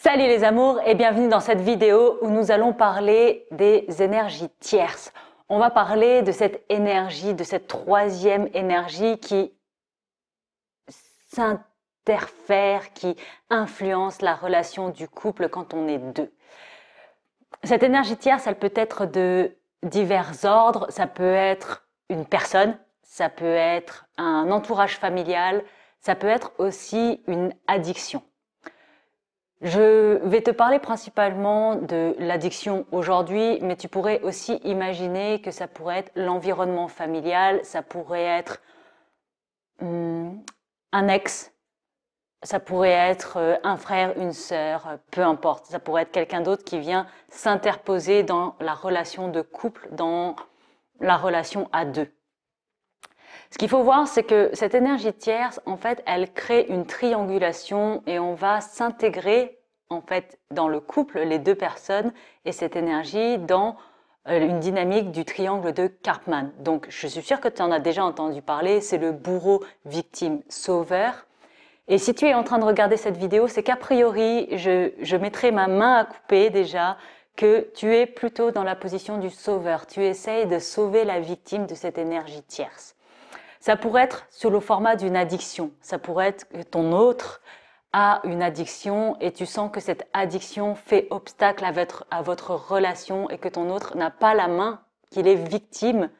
Salut les amours et bienvenue dans cette vidéo où nous allons parler des énergies tierces. On va parler de cette énergie, de cette troisième énergie qui s'interfère, qui influence la relation du couple quand on est deux. Cette énergie tierce, elle peut être de divers ordres, ça peut être une personne, ça peut être un entourage familial, ça peut être aussi une addiction. Je vais te parler principalement de l'addiction aujourd'hui, mais tu pourrais aussi imaginer que ça pourrait être l'environnement familial, ça pourrait être un ex, ça pourrait être un frère, une sœur, peu importe. Ça pourrait être quelqu'un d'autre qui vient s'interposer dans la relation de couple, dans la relation à deux. Ce qu'il faut voir, c'est que cette énergie tierce, en fait, elle crée une triangulation et on va s'intégrer, en fait, dans le couple, les deux personnes, et cette énergie dans une dynamique du triangle de Karpman. Donc, je suis sûre que tu en as déjà entendu parler, c'est le bourreau, victime, sauveur. Et si tu es en train de regarder cette vidéo, c'est qu'a priori, je mettrai ma main à couper déjà, que tu es plutôt dans la position du sauveur. Tu essayes de sauver la victime de cette énergie tierce. Ça pourrait être sous le format d'une addiction. Ça pourrait être que ton autre a une addiction et tu sens que cette addiction fait obstacle à votre relation et que ton autre n'a pas la main, qu'il est victime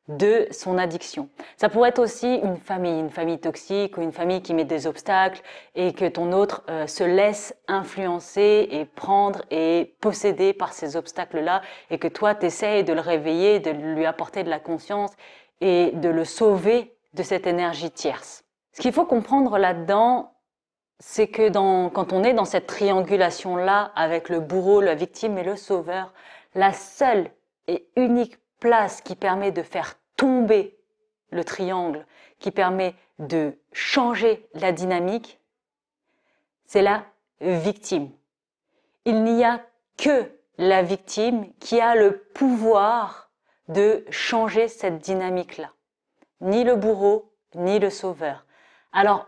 de son addiction. Ça pourrait être aussi une famille toxique ou une famille qui met des obstacles et que ton autre se laisse influencer et prendre et posséder par ces obstacles-là et que toi, tu essayes de le réveiller, de lui apporter de la conscience et de le sauver de cette énergie tierce. Ce qu'il faut comprendre là-dedans, c'est que quand on est dans cette triangulation-là avec le bourreau, la victime et le sauveur, la seule et unique place qui permet de faire tomber le triangle, qui permet de changer la dynamique, c'est la victime. Il n'y a que la victime qui a le pouvoir de changer cette dynamique-là. Ni le bourreau, ni le sauveur. Alors,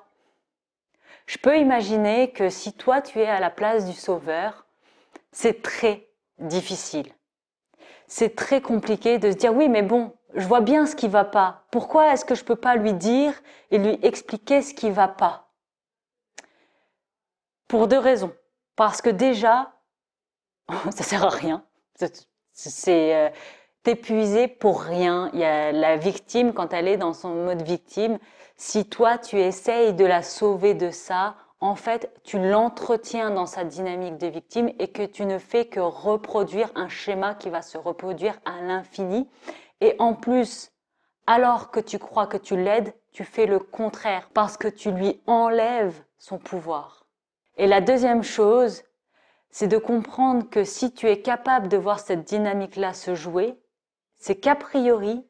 je peux imaginer que si toi tu es à la place du sauveur, c'est très difficile. C'est très compliqué de se dire oui mais bon, je vois bien ce qui va pas. Pourquoi est-ce que je peux pas lui dire et lui expliquer ce qui va pas? Pour deux raisons. Parce que déjà, ça sert à rien. C'est t'épuiser pour rien. Il y a la victime, quand elle est dans son mode victime, si toi tu essayes de la sauver de ça, en fait, tu l'entretiens dans sa dynamique de victime et que tu ne fais que reproduire un schéma qui va se reproduire à l'infini. Et en plus, alors que tu crois que tu l'aides, tu fais le contraire parce que tu lui enlèves son pouvoir. Et la deuxième chose, c'est de comprendre que si tu es capable de voir cette dynamique-là se jouer, c'est qu'a priori,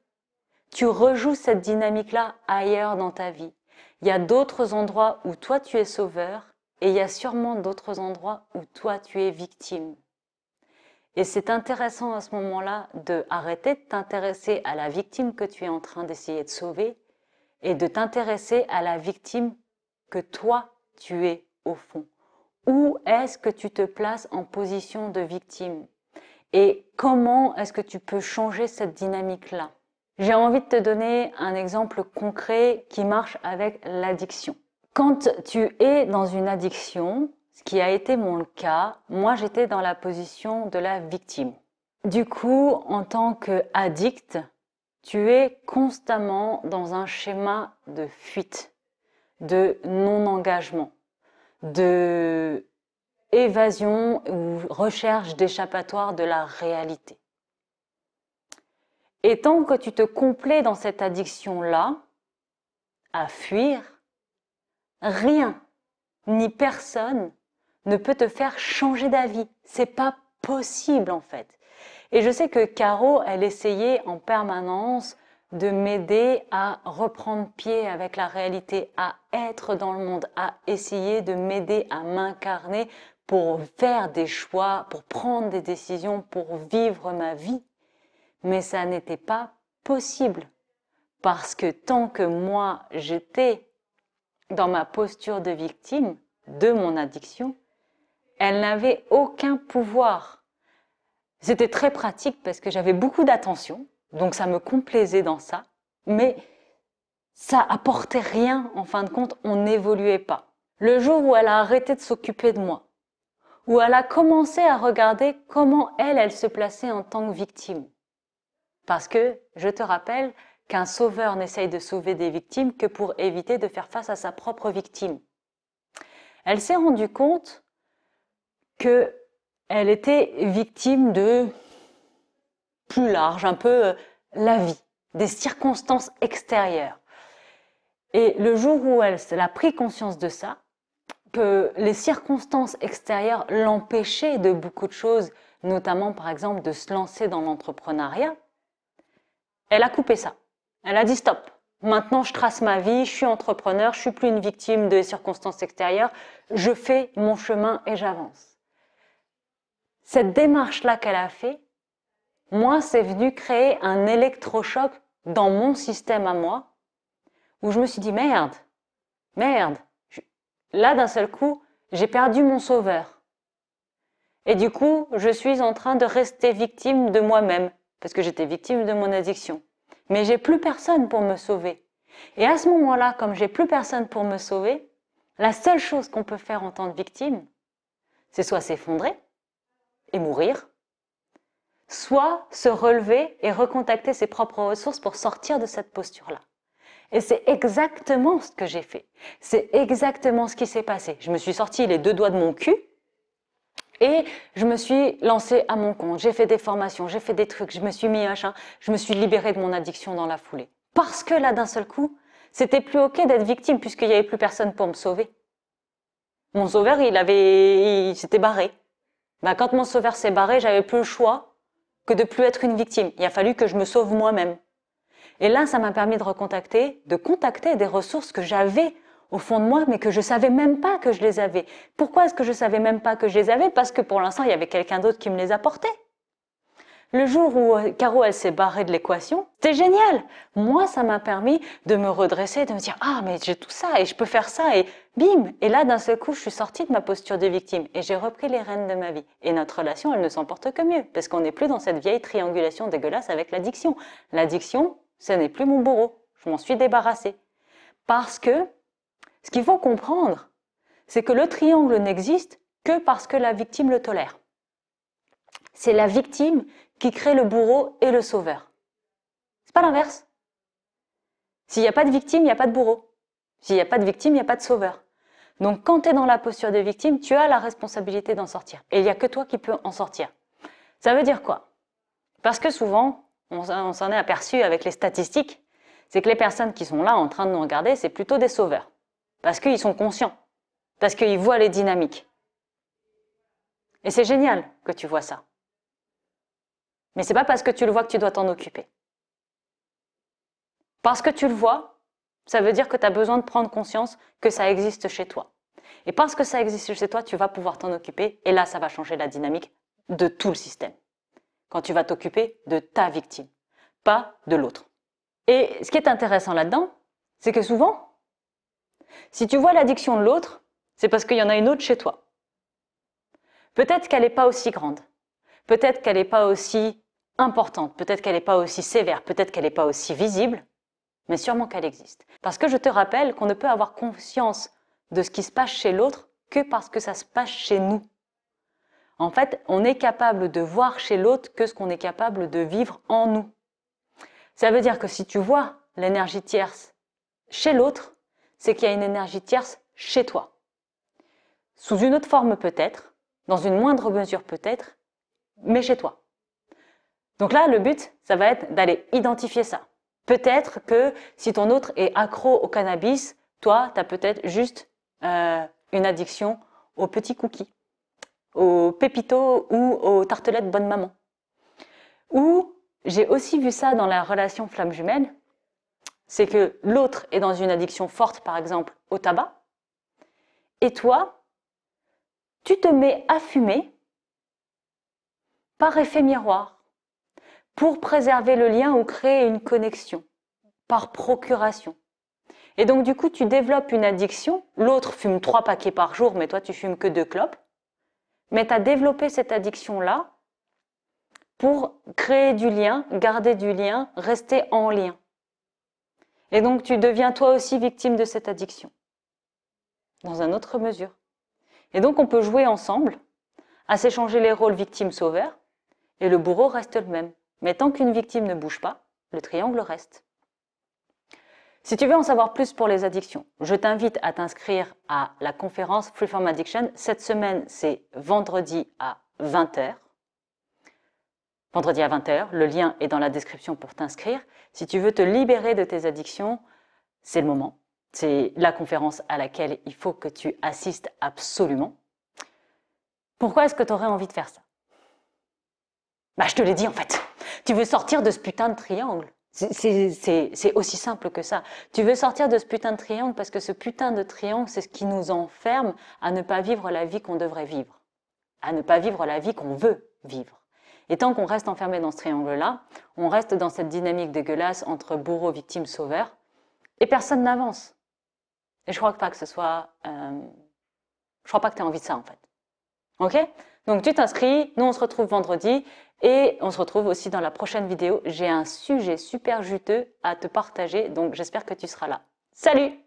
tu rejoues cette dynamique-là ailleurs dans ta vie. Il y a d'autres endroits où toi tu es sauveur et il y a sûrement d'autres endroits où toi tu es victime. Et c'est intéressant à ce moment-là de arrêter de t'intéresser à la victime que tu es en train d'essayer de sauver et de t'intéresser à la victime que toi tu es au fond. Où est-ce que tu te places en position de victime? Et comment est-ce que tu peux changer cette dynamique-là? J'ai envie de te donner un exemple concret qui marche avec l'addiction. Quand tu es dans une addiction, ce qui a été mon cas, moi j'étais dans la position de la victime. Du coup, en tant qu'addict, tu es constamment dans un schéma de fuite, de non-engagement, de évasion ou recherche d'échappatoire de la réalité. Et tant que tu te complais dans cette addiction-là, à fuir, rien ni personne ne peut te faire changer d'avis. C'est pas possible en fait. Et je sais que Caro, elle essayait en permanence de m'aider à reprendre pied avec la réalité, à être dans le monde, à essayer de m'aider à m'incarner pour faire des choix, pour prendre des décisions, pour vivre ma vie. Mais ça n'était pas possible. Parce que tant que moi, j'étais dans ma posture de victime de mon addiction, Elle n'avait aucun pouvoir. C'était très pratique parce que j'avais beaucoup d'attention, donc ça me complaisait dans ça, mais ça apportait rien, en fin de compte, on n'évoluait pas. Le jour où elle a arrêté de s'occuper de moi, où elle a commencé à regarder comment elle se plaçait en tant que victime. Parce que, je te rappelle, qu'un sauveur n'essaye de sauver des victimes que pour éviter de faire face à sa propre victime. Elle s'est rendue compte qu'elle était victime de plus large, un peu la vie, des circonstances extérieures. Et le jour où elle a pris conscience de ça, que les circonstances extérieures l'empêchaient de beaucoup de choses, notamment par exemple de se lancer dans l'entrepreneuriat, elle a coupé ça. Elle a dit stop. Maintenant, je trace ma vie, je suis entrepreneur, je suis plus une victime des circonstances extérieures, je fais mon chemin et j'avance. Cette démarche-là qu'elle a fait, moi, c'est venu créer un électrochoc dans mon système à moi, où je me suis dit merde, là d'un seul coup, j'ai perdu mon sauveur. Et du coup, je suis en train de rester victime de moi-même, parce que j'étais victime de mon addiction. Mais j'ai plus personne pour me sauver. Et à ce moment-là, comme j'ai plus personne pour me sauver, la seule chose qu'on peut faire en tant que victime, c'est soit s'effondrer et mourir, soit se relever et recontacter ses propres ressources pour sortir de cette posture-là. Et c'est exactement ce que j'ai fait. C'est exactement ce qui s'est passé. Je me suis sorti les deux doigts de mon cul et je me suis lancée à mon compte. J'ai fait des formations, j'ai fait des trucs, je me suis mis machin, je me suis libérée de mon addiction dans la foulée. Parce que là, d'un seul coup, c'était plus ok d'être victime puisqu'il n'y avait plus personne pour me sauver. Mon sauveur, il s'était barré. Quand mon sauveur s'est barré, j'avais plus le choix que de plus être une victime. Il a fallu que je me sauve moi-même. Et là, ça m'a permis de contacter des ressources que j'avais au fond de moi, mais que je savais même pas que je les avais. Pourquoi est-ce que je savais même pas que je les avais? Parce que pour l'instant, il y avait quelqu'un d'autre qui me les apportait. Le jour où Caro, elle s'est barrée de l'équation, c'était génial. Moi, ça m'a permis de me redresser, de me dire, ah, mais j'ai tout ça et je peux faire ça et bim. Et là, d'un seul coup, je suis sortie de ma posture de victime et j'ai repris les rênes de ma vie. Et notre relation, elle ne s'emporte que mieux parce qu'on n'est plus dans cette vieille triangulation dégueulasse avec l'addiction. L'addiction, ce n'est plus mon bourreau. Je m'en suis débarrassée. Parce que ce qu'il faut comprendre, c'est que le triangle n'existe que parce que la victime le tolère. C'est la victime qui crée le bourreau et le sauveur. C'est pas l'inverse. S'il n'y a pas de victime, il n'y a pas de bourreau. S'il n'y a pas de victime, il n'y a pas de sauveur. Donc quand tu es dans la posture de victime, tu as la responsabilité d'en sortir. Et il n'y a que toi qui peux en sortir. Ça veut dire quoi? Parce que souvent, on s'en est aperçu avec les statistiques, c'est que les personnes qui sont là en train de nous regarder, c'est plutôt des sauveurs. Parce qu'ils sont conscients. Parce qu'ils voient les dynamiques. Et c'est génial que tu vois ça. Mais c'est pas parce que tu le vois que tu dois t'en occuper. Parce que tu le vois, ça veut dire que tu as besoin de prendre conscience que ça existe chez toi. Et parce que ça existe chez toi, tu vas pouvoir t'en occuper. Et là, ça va changer la dynamique de tout le système. Quand tu vas t'occuper de ta victime, pas de l'autre. Et ce qui est intéressant là-dedans, c'est que souvent, si tu vois l'addiction de l'autre, c'est parce qu'il y en a une autre chez toi. Peut-être qu'elle n'est pas aussi grande. Peut-être qu'elle n'est pas aussi importante, peut-être qu'elle n'est pas aussi sévère, peut-être qu'elle n'est pas aussi visible, mais sûrement qu'elle existe. Parce que je te rappelle qu'on ne peut avoir conscience de ce qui se passe chez l'autre que parce que ça se passe chez nous. En fait, on est capable de voir chez l'autre que ce qu'on est capable de vivre en nous. Ça veut dire que si tu vois l'énergie tierce chez l'autre, c'est qu'il y a une énergie tierce chez toi. Sous une autre forme peut-être, dans une moindre mesure peut-être, mais chez toi. Donc là, le but, ça va être d'aller identifier ça. Peut-être que si ton autre est accro au cannabis, toi, tu as peut-être juste une addiction aux petits cookies, aux pépitos ou aux tartelettes bonne maman. Ou, j'ai aussi vu ça dans la relation flamme jumelle, c'est que l'autre est dans une addiction forte, par exemple, au tabac, et toi, tu te mets à fumer par effet miroir, pour préserver le lien ou créer une connexion, par procuration. Et donc du coup, tu développes une addiction, l'autre fume 3 paquets par jour, mais toi tu fumes que 2 clopes, mais tu as développé cette addiction-là pour créer du lien, garder du lien, rester en lien. Et donc, tu deviens toi aussi victime de cette addiction, dans une autre mesure. Et donc, on peut jouer ensemble à s'échanger les rôles victime-sauveur, et le bourreau reste le même. Mais tant qu'une victime ne bouge pas, le triangle reste. Si tu veux en savoir plus pour les addictions, je t'invite à t'inscrire à la conférence Freeform Addiction. Cette semaine, c'est vendredi à 20h. Vendredi à 20h, le lien est dans la description pour t'inscrire. Si tu veux te libérer de tes addictions, c'est le moment. C'est la conférence à laquelle il faut que tu assistes absolument. Pourquoi est-ce que tu aurais envie de faire ça? Bah, je te l'ai dit en fait. Tu veux sortir de ce putain de triangle. C'est aussi simple que ça. Tu veux sortir de ce putain de triangle parce que ce putain de triangle, c'est ce qui nous enferme à ne pas vivre la vie qu'on devrait vivre, à ne pas vivre la vie qu'on veut vivre. Et tant qu'on reste enfermé dans ce triangle-là, on reste dans cette dynamique dégueulasse entre bourreau, victime, sauveur, et personne n'avance. Et je crois pas que ce soit... je crois pas que tu aies envie de ça en fait. Ok? Donc tu t'inscris, nous on se retrouve vendredi et on se retrouve aussi dans la prochaine vidéo. J'ai un sujet super juteux à te partager, donc j'espère que tu seras là. Salut!